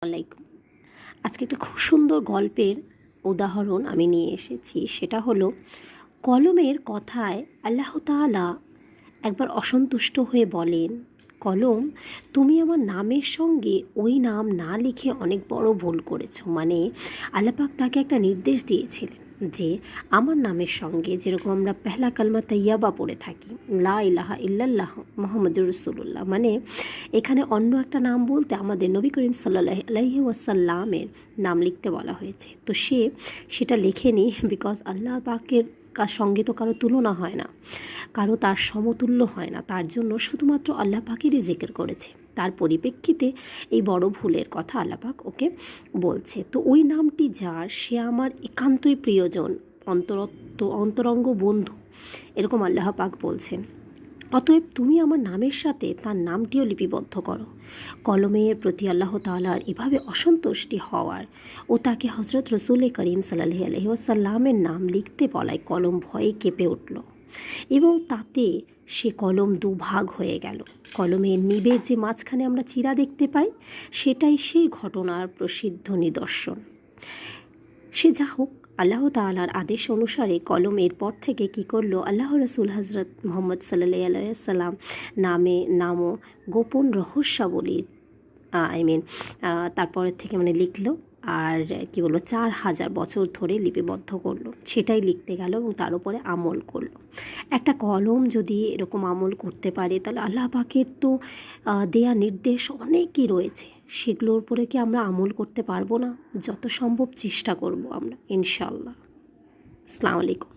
আলাইকুম। আজকে একটা খুব সুন্দর গল্পের উদাহরণ আমি নিয়ে এসেছি। সেটা হলো কলমের কথায় আল্লাহ তাআলা একবার অসন্তুষ্ট হয়ে বলেন, কলম তুমি আমার নামের সঙ্গে ওই নাম না লিখে অনেক বড় ভুল করেছো। মানে আল্লাহ পাক তাকে একটা নির্দেশ দিয়েছিলেন যে আমার নামের সঙ্গে যেরকম আমরা পেহলা কালমা তাইয়াবা পড়ে থাকি, লা ইলাহা ইল্লাল্লাহ মুহাম্মাদুর রাসূলুল্লাহ, মানে এখানে অন্য একটা নাম বলতে আমাদের নবী করিম সাল্লাল্লাহু আলাইহি ওয়াসাল্লামের নাম লিখতে বলা হয়েছে। তো সে সেটা লেখেনি, বিকজ আল্লাহ পাকের সঙ্গে তো কারো তুলনা হয় না, কারো তার সমতুল্য হয় না, তার জন্য শুধুমাত্র আল্লাহ পাকেরই জিকির করেছে। তার পরিপ্রেক্ষিতে এই বড় ভুলের কথা আল্লাহ পাক ওকে বলছে। তো ওই নামটি যার, সে আমার একান্তই প্রিয়জন, অন্তরঙ্গ বন্ধু, এরকম আল্লাহ পাক বলছেন। অতএব তুমি আমার নামের সাথে তার নামটিও লিপিবদ্ধ করো। কলমের প্রতি আল্লাহ তাআলার এভাবে অসন্তুষ্টি হওয়ার ও তাকে হজরত রসুল করিম সাল্লাল্লাহু আলাইহি ওয়াসাল্লামের নাম লিখতে বলায় কলম ভয়ে কেঁপে উঠল এবং তাতে সে কলম দুভাগ হয়ে গেল। কলমের নিবের যে মাঝখানে আমরা চিরা দেখতে পাই, সেটাই সেই ঘটনার প্রসিদ্ধ নিদর্শন। সে যা হোক, আল্লাহ তাআলার আদেশ অনুসারে কলম এরপর থেকে কী করলো, আল্লাহ রসুল হজরত মুহাম্মদ সাল্লাল্লাহু আলাইহি ওয়াসাল্লাম নামও গোপন রহস্যাবলী তারপরের থেকে লিখলো। আর কি বলবো, 4000 বছর ধরে লিপিবদ্ধ করলো, সেটাই লিখতে গেল এবং তার উপরে আমল করলো। একটা কলম যদি এরকম আমল করতে পারে, তাহলে আল্লাহ পাকের তো দেয়া নির্দেশ অনেকই রয়েছে, সেগুলোর উপরে কি আমরা আমল করতে পারবো না? যত সম্ভব চেষ্টা করব আমরা, ইনশাআল্লাহ। আসসালামু আলাইকুম।